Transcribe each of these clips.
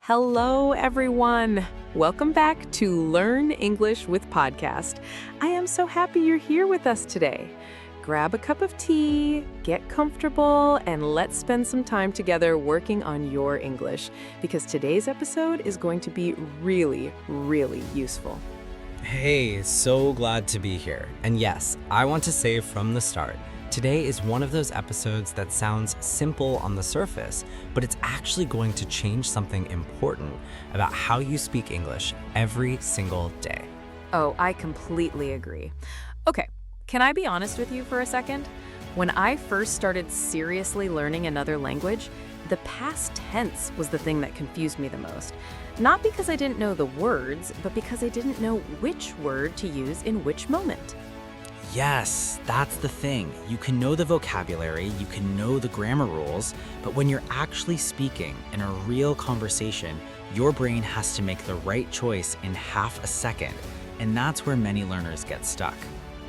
Hello, everyone. Welcome back to Learn English with Podcast. I am so happy you're here with us today. Grab a cup of tea, get comfortable, and let's spend some time together working on your English because today's episode is going to be really, really useful. Hey, so glad to be here. And yes, I want to say from the start, today is one of those episodes that sounds simple on the surface, but it's actually going to change something important about how you speak English every single day. Oh, I completely agree. Okay, can I be honest with you for a second? When I first started seriously learning another language, the past tense was the thing that confused me the most. Not because I didn't know the words, but because I didn't know which word to use in which moment. Yes, that's the thing. You can know the vocabulary, you can know the grammar rules, but when you're actually speaking in a real conversation, your brain has to make the right choice in half a second, and that's where many learners get stuck.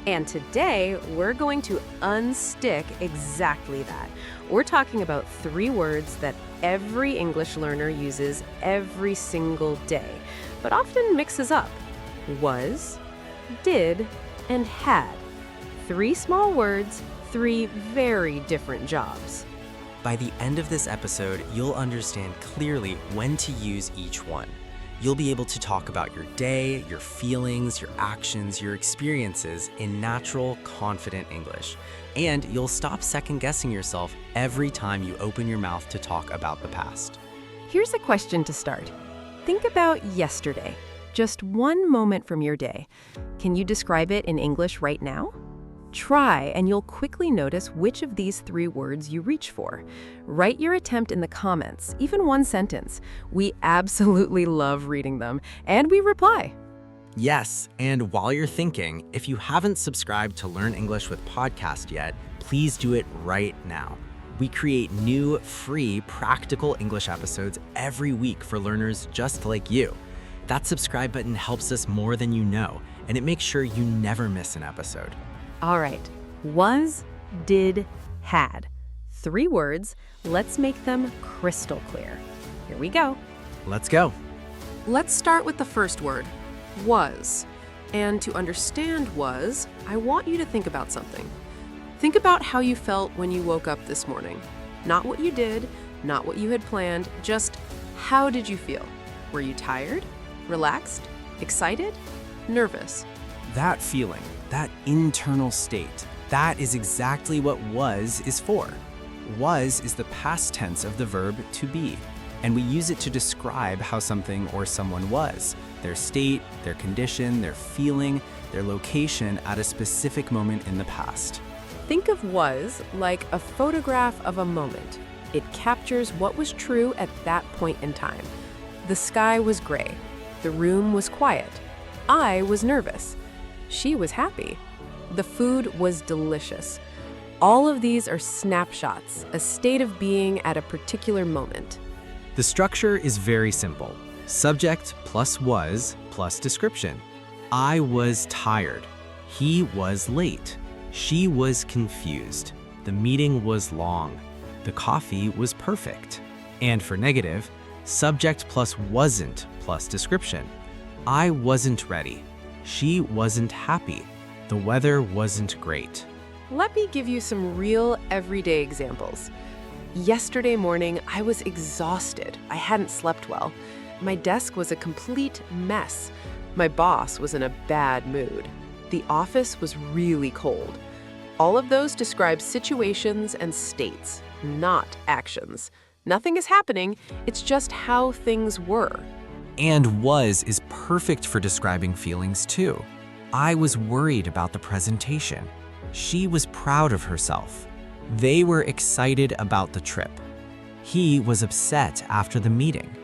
And today, we're going to unstick exactly that. We're talking about 3 words that every English learner uses every single day, but often mixes up. Was, did, and had. 3 small words, 3 very different jobs. By the end of this episode, you'll understand clearly when to use each one. You'll be able to talk about your day, your feelings, your actions, your experiences in natural, confident English. And you'll stop second-guessing yourself every time you open your mouth to talk about the past. Here's a question to start. Think about yesterday. Just one moment from your day. Can you describe it in English right now? Try, and you'll quickly notice which of these 3 words you reach for. Write your attempt in the comments, even one sentence. We absolutely love reading them, and we reply. Yes, and while you're thinking, if you haven't subscribed to Learn English with Podcast yet, please do it right now. We create new, free, practical English episodes every week for learners just like you. That subscribe button helps us more than you know, and it makes sure you never miss an episode. All right, was, did, had. 3 words, let's make them crystal clear. Here we go. Let's go. Let's start with the first word, was. And to understand was, I want you to think about something. Think about how you felt when you woke up this morning. Not what you did, not what you had planned, just how did you feel? Were you tired, relaxed, excited, nervous? That feeling, that internal state, that is exactly what was is for. Was is the past tense of the verb to be, and we use it to describe how something or someone was, their state, their condition, their feeling, their location at a specific moment in the past. Think of was like a photograph of a moment. It captures what was true at that point in time. The sky was gray. The room was quiet. I was nervous. She was happy. The food was delicious. All of these are snapshots, a state of being at a particular moment. The structure is very simple. Subject plus was plus description. I was tired. He was late. She was confused. The meeting was long. The coffee was perfect. And for negative, subject plus wasn't plus description. I wasn't ready. She wasn't happy. The weather wasn't great. Let me give you some real everyday examples. Yesterday morning, I was exhausted. I hadn't slept well. My desk was a complete mess. My boss was in a bad mood. The office was really cold. All of those describe situations and states, not actions. Nothing is happening, it's just how things were. And was is perfect for describing feelings too. I was worried about the presentation. She was proud of herself. They were excited about the trip. He was upset after the meeting.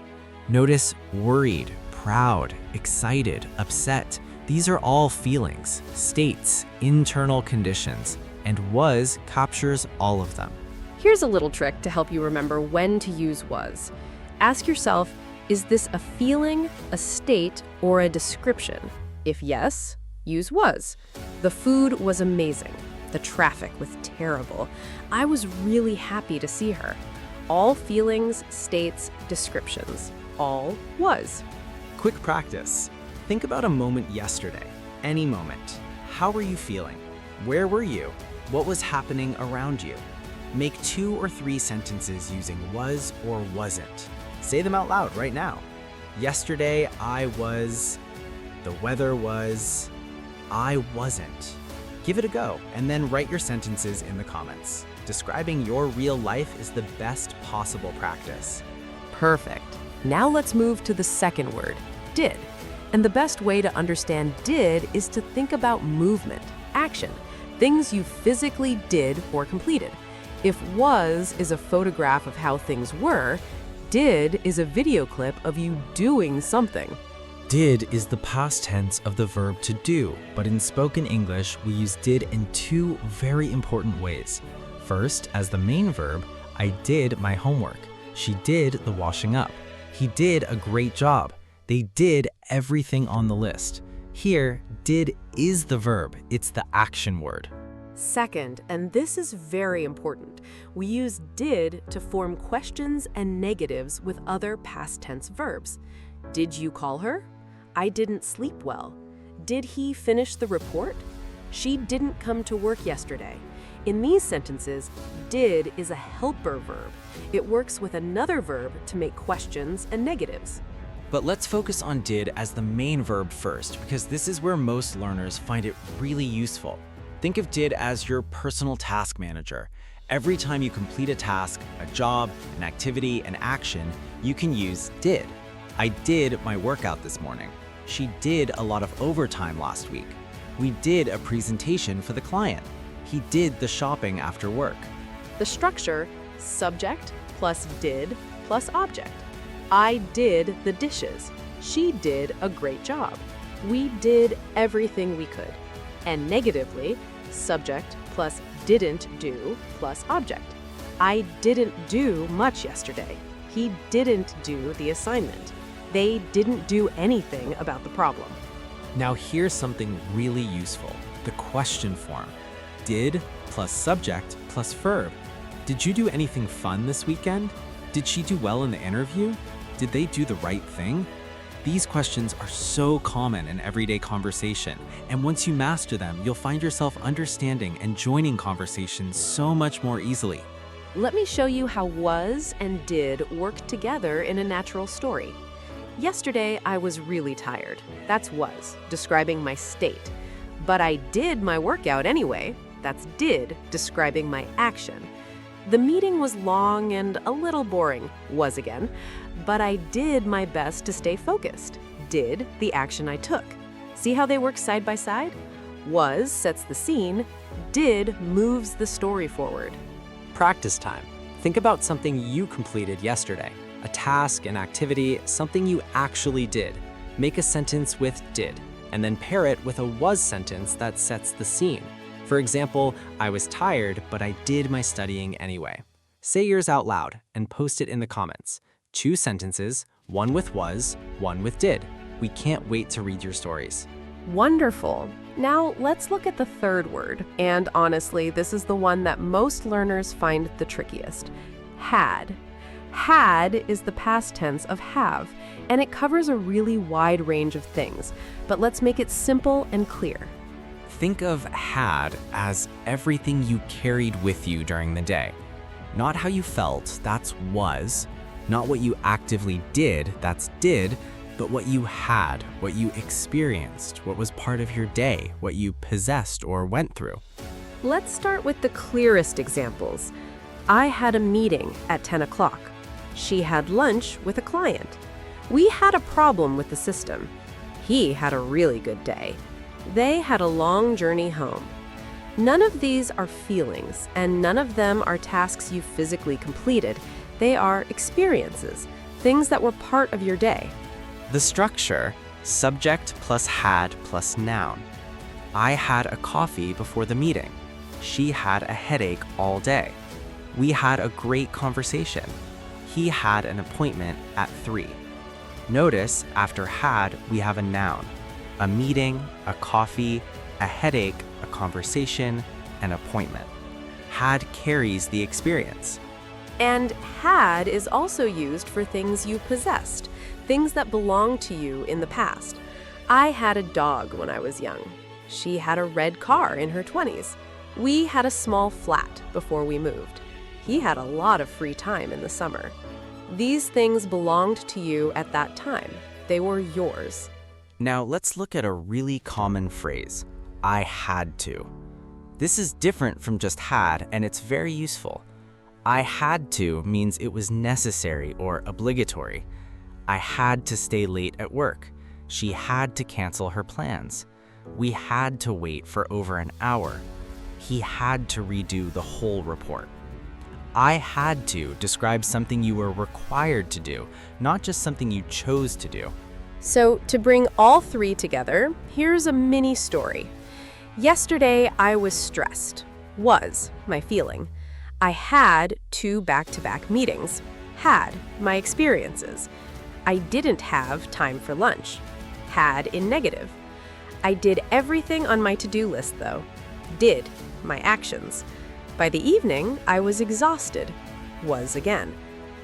Notice worried, proud, excited, upset. These are all feelings, states, internal conditions, and was captures all of them. Here's a little trick to help you remember when to use was. Ask yourself, is this a feeling, a state, or a description? If yes, use was. The food was amazing. The traffic was terrible. I was really happy to see her. All feelings, states, descriptions. all was. Quick practice. Think about a moment yesterday, any moment. How were you feeling? Where were you? What was happening around you? Make 2 or 3 sentences using was or wasn't. Say them out loud right now. Yesterday, I was, the weather was, I wasn't. Give it a go, and then write your sentences in the comments. Describing your real life is the best possible practice. Perfect. Now let's move to the second word, did. And the best way to understand did is to think about movement, action, things you physically did or completed. If was is a photograph of how things were, did is a video clip of you doing something. Did is the past tense of the verb to do, but in spoken English, we use did in 2 very important ways. First, as the main verb, I did my homework. She did the washing up. He did a great job. They did everything on the list. Here, did is the verb. It's the action word. Second, and this is very important, we use did to form questions and negatives with other past tense verbs. Did you call her? I didn't sleep well. Did he finish the report? She didn't come to work yesterday. In these sentences, did is a helper verb. It works with another verb to make questions and negatives. But let's focus on did as the main verb first, because this is where most learners find it really useful. Think of did as your personal task manager. Every time you complete a task, a job, an activity, an action, you can use did. I did my workout this morning. She did a lot of overtime last week. We did a presentation for the client. He did the shopping after work. The structure, subject plus did plus object. I did the dishes. She did a great job. We did everything we could. And negatively, subject plus didn't do plus object. I didn't do much yesterday. He didn't do the assignment. They didn't do anything about the problem. Now here's something really useful, the question form. Did plus subject plus verb. Did you do anything fun this weekend? Did she do well in the interview? Did they do the right thing? These questions are so common in everyday conversation, and once you master them, you'll find yourself understanding and joining conversations so much more easily. Let me show you how was and did work together in a natural story. Yesterday, I was really tired. That's was, describing my state. But I did my workout anyway. That's did, describing my action. The meeting was long and a little boring, was again, but I did my best to stay focused. Did, the action I took. See how they work side by side? Was sets the scene, did moves the story forward. Practice time. Think about something you completed yesterday. A task, an activity, something you actually did. Make a sentence with did, and then pair it with a was sentence that sets the scene. For example, I was tired, but I did my studying anyway. Say yours out loud and post it in the comments. 2 sentences, one with was, one with did. We can't wait to read your stories. Wonderful. Now let's look at the third word. And honestly, this is the one that most learners find the trickiest. Had. Had is the past tense of have, and it covers a really wide range of things. But let's make it simple and clear. Think of had as everything you carried with you during the day. Not how you felt, that's was. Not what you actively did, that's did, but what you had, what you experienced, what was part of your day, what you possessed or went through. Let's start with the clearest examples. I had a meeting at 10 o'clock. She had lunch with a client. We had a problem with the system. He had a really good day. They had a long journey home. None of these are feelings, and none of them are tasks you physically completed. They are experiences, things that were part of your day. The structure, subject plus had plus noun. I had a coffee before the meeting. She had a headache all day. We had a great conversation. He had an appointment at 3. Notice after had, we have a noun. A meeting, a coffee, a headache, a conversation, an appointment. Had carries the experience. And had is also used for things you possessed, things that belonged to you in the past. I had a dog when I was young. She had a red car in her 20s. We had a small flat before we moved. He had a lot of free time in the summer. These things belonged to you at that time. They were yours. Now let's look at a really common phrase, I had to. This is different from just had, and it's very useful. I had to means it was necessary or obligatory. I had to stay late at work. She had to cancel her plans. We had to wait for over an hour. He had to redo the whole report. I had to describes something you were required to do, not just something you chose to do. So, to bring all three together, here's a mini story. Yesterday, I was stressed. Was my feeling. I had 2 back-to-back meetings. Had my experiences. I didn't have time for lunch. Had in negative. I did everything on my to-do list, though. Did my actions. By the evening, I was exhausted. Was again.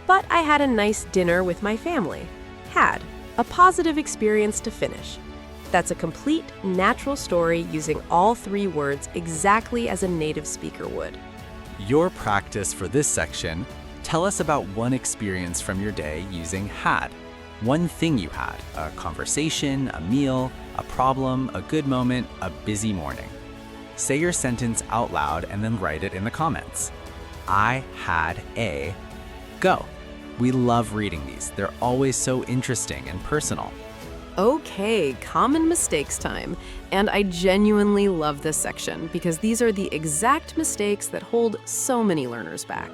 But I had a nice dinner with my family. Had a positive experience to finish. That's a complete, natural story using all 3 words exactly as a native speaker would. Your practice for this section, tell us about one experience from your day using had. One thing you had, a conversation, a meal, a problem, a good moment, a busy morning. Say your sentence out loud and then write it in the comments. I had a go. We love reading these. They're always so interesting and personal. Okay, common mistakes time. And I genuinely love this section because these are the exact mistakes that hold so many learners back.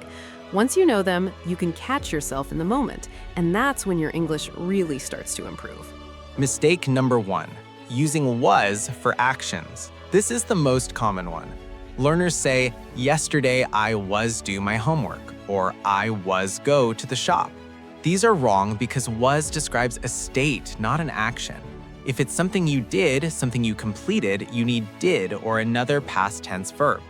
Once you know them, you can catch yourself in the moment, and that's when your English really starts to improve. Mistake number 1, using was for actions. This is the most common one. Learners say, yesterday I was do my homework, or I was go to the shop. These are wrong because was describes a state, not an action. If it's something you did, something you completed, you need did or another past tense verb.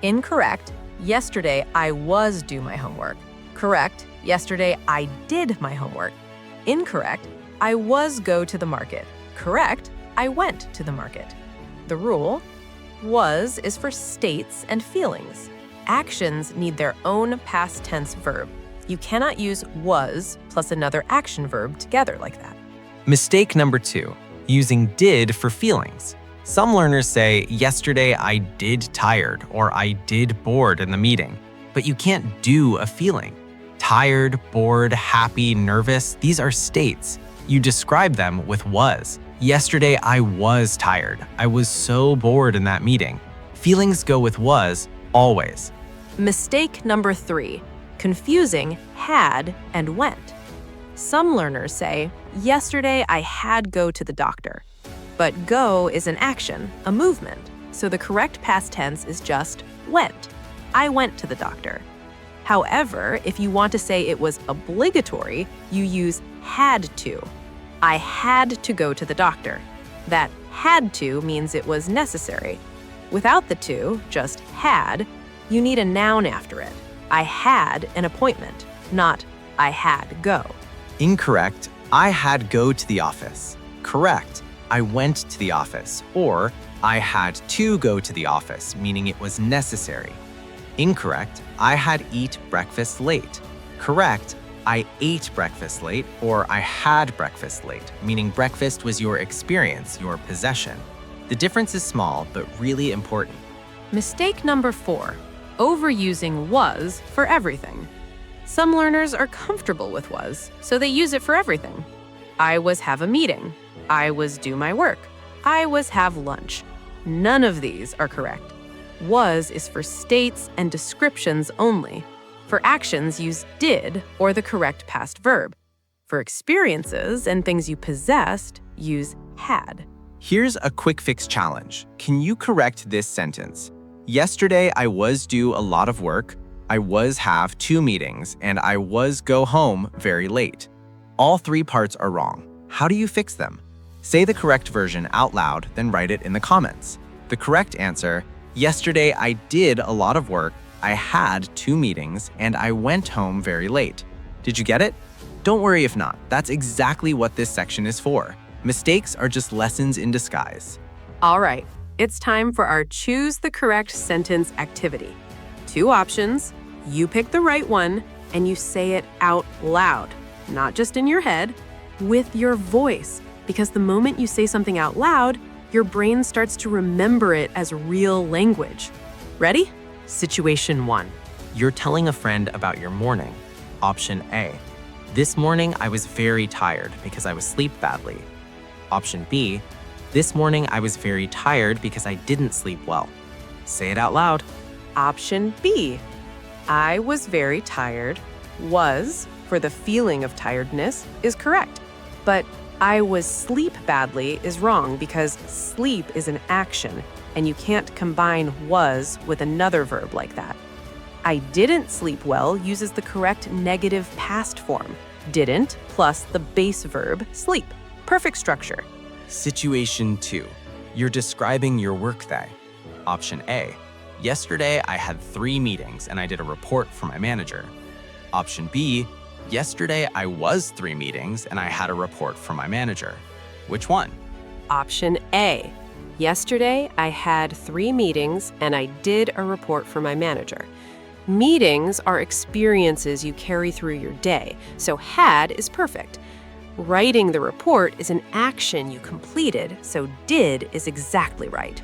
Incorrect. Yesterday, I was do my homework. Correct. Yesterday, I did my homework. Incorrect. I was go to the market. Correct. I went to the market. The rule: was is for states and feelings. Actions need their own past tense verb. You cannot use was plus another action verb together like that. Mistake number 2, using did for feelings. Some learners say, yesterday I did tired or I did bored in the meeting, but you can't do a feeling. Tired, bored, happy, nervous, these are states. You describe them with was. Yesterday I was tired. I was so bored in that meeting. Feelings go with was always. Mistake number 3, confusing had and went. Some learners say, yesterday I had go to the doctor. But go is an action, a movement, so the correct past tense is just went. I went to the doctor. However, if you want to say it was obligatory, you use had to. I had to go to the doctor. That had to means it was necessary. Without the to, just had, you need a noun after it. I had an appointment, not I had go. Incorrect, I had go to the office. Correct, I went to the office, or I had to go to the office, meaning it was necessary. Incorrect, I had eat breakfast late. Correct, I ate breakfast late, or I had breakfast late, meaning breakfast was your experience, your possession. The difference is small, but really important. Mistake number 4, overusing was for everything. Some learners are comfortable with was, so they use it for everything. I was have a meeting. I was do my work. I was have lunch. None of these are correct. Was is for states and descriptions only. For actions, use did or the correct past verb. For experiences and things you possessed, use had. Here's a quick fix challenge. Can you correct this sentence? Yesterday, I was do a lot of work. I was have 2 meetings, and I was go home very late. All 3 parts are wrong. How do you fix them? Say the correct version out loud, then write it in the comments. The correct answer: yesterday I did a lot of work. I had 2 meetings and I went home very late. Did you get it? Don't worry if not. That's exactly what this section is for. Mistakes are just lessons in disguise. All right, it's time for our Choose the Correct Sentence activity. 2 options, you pick the right one, and you say it out loud, not just in your head, with your voice. Because the moment you say something out loud, your brain starts to remember it as real language. Ready? Situation 1. You're telling a friend about your morning. Option A. This morning I was very tired because I was asleep badly. Option B. This morning I was very tired because I didn't sleep well. Say it out loud. Option B. I was very tired. Was, for the feeling of tiredness, is correct. But I was sleep badly is wrong because sleep is an action, and you can't combine was with another verb like that. I didn't sleep well uses the correct negative past form. Didn't plus the base verb sleep. Perfect structure. Situation 2. You're describing your workday. Option A. Yesterday I had 3 meetings and I did a report for my manager. Option B. Yesterday I was 3 meetings and I had a report for my manager. Which one? Option A. Yesterday, I had 3 meetings and I did a report for my manager. Meetings are experiences you carry through your day, so had is perfect. Writing the report is an action you completed, so did is exactly right.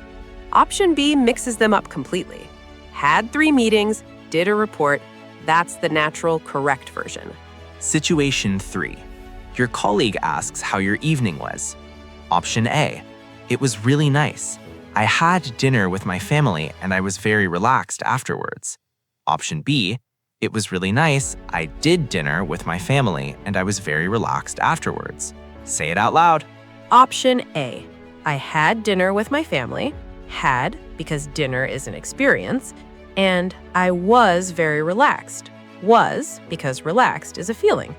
Option B mixes them up completely. Had 3 meetings, did a report, that's the natural, correct version. Situation 3. Your colleague asks how your evening was. Option A. It was really nice. I had dinner with my family and I was very relaxed afterwards. Option B. It was really nice. I did dinner with my family and I was very relaxed afterwards. Say it out loud. Option A. I had dinner with my family. Had, because dinner is an experience. And I was very relaxed. Was, because relaxed is a feeling.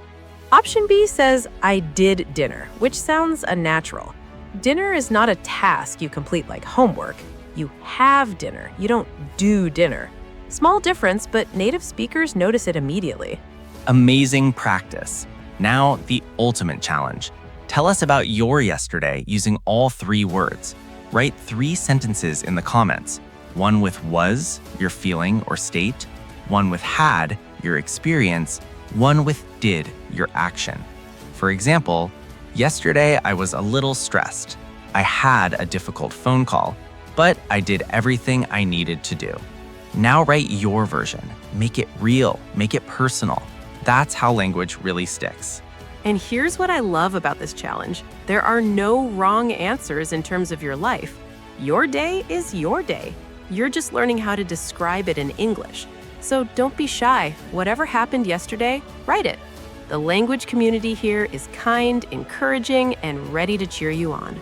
Option B says I did dinner, which sounds unnatural. Dinner is not a task you complete like homework. You have dinner, you don't do dinner. Small difference, but native speakers notice it immediately. Amazing practice. Now, the ultimate challenge. Tell us about your yesterday using all 3 words. Write 3 sentences in the comments. One with was, your feeling or state. One with had, your experience. One with did, your action. For example, yesterday I was a little stressed. I had a difficult phone call, but I did everything I needed to do. Now write your version. Make it real, make it personal. That's how language really sticks. And here's what I love about this challenge. There are no wrong answers in terms of your life. Your day is your day. You're just learning how to describe it in English. So don't be shy. Whatever happened yesterday, write it. The language community here is kind, encouraging, and ready to cheer you on.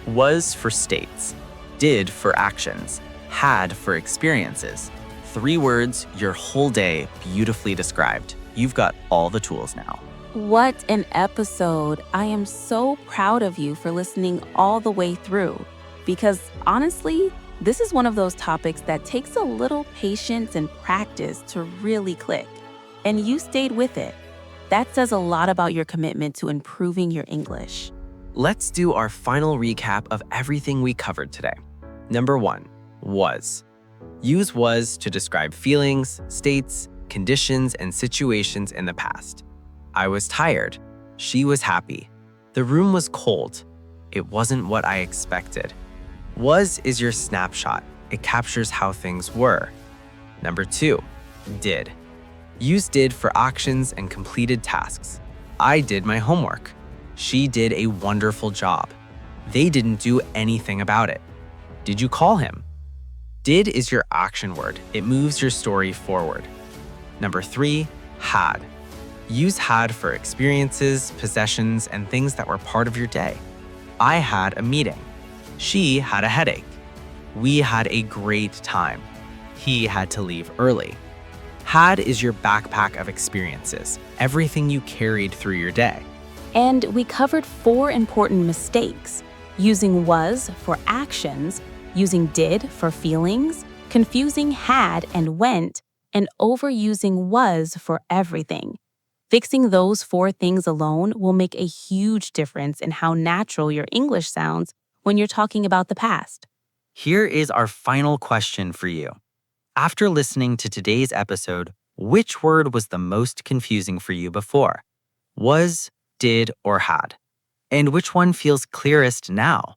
Was for states. Did for actions. Had for experiences. 3 words, your whole day beautifully described. You've got all the tools now. What an episode. I am so proud of you for listening all the way through. Because honestly, this is one of those topics that takes a little patience and practice to really click. And you stayed with it. That says a lot about your commitment to improving your English. Let's do our final recap of everything we covered today. Number 1, was. Use was to describe feelings, states, conditions, and situations in the past. I was tired. She was happy. The room was cold. It wasn't what I expected. Was is your snapshot. It captures how things were. Number 2, did. Use did for actions and completed tasks. I did my homework. She did a wonderful job. They didn't do anything about it. Did you call him? Did is your action word. It moves your story forward. Number 3, had. Use had for experiences, possessions, and things that were part of your day. I had a meeting. She had a headache. We had a great time. He had to leave early. Had is your backpack of experiences, everything you carried through your day. And we covered 4 important mistakes: using was for actions, using did for feelings, confusing had and went, and overusing was for everything. Fixing those 4 things alone will make a huge difference in how natural your English sounds when you're talking about the past. Here is our final question for you. After listening to today's episode, which word was the most confusing for you before? Was, did, or had? And which one feels clearest now?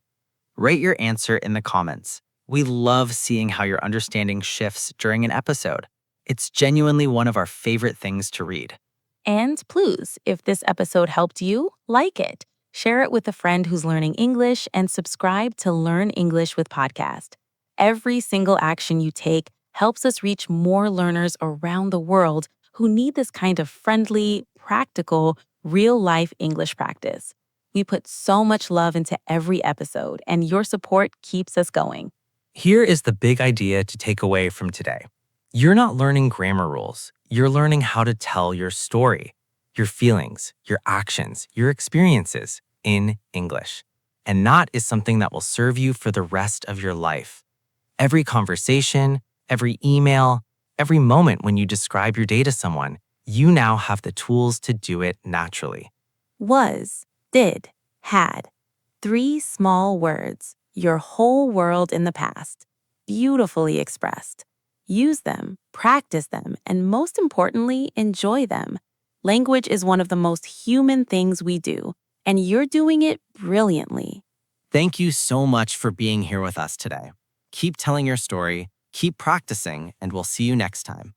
Write your answer in the comments. We love seeing how your understanding shifts during an episode. It's genuinely one of our favorite things to read. And please, if this episode helped you, like it. Share it with a friend who's learning English and subscribe to Learn English with Podcast. Every single action you take helps us reach more learners around the world who need this kind of friendly, practical, real-life English practice. We put so much love into every episode, and your support keeps us going. Here is the big idea to take away from today. You're not learning grammar rules. You're learning how to tell your story, your feelings, your actions, your experiences in English. And that is something that will serve you for the rest of your life. Every conversation, every email, every moment when you describe your day to someone, you now have the tools to do it naturally. Was, did, had. 3 small words, your whole world in the past. Beautifully expressed. Use them, practice them, and most importantly, enjoy them. Language is one of the most human things we do, and you're doing it brilliantly. Thank you so much for being here with us today. Keep telling your story, keep practicing, and we'll see you next time.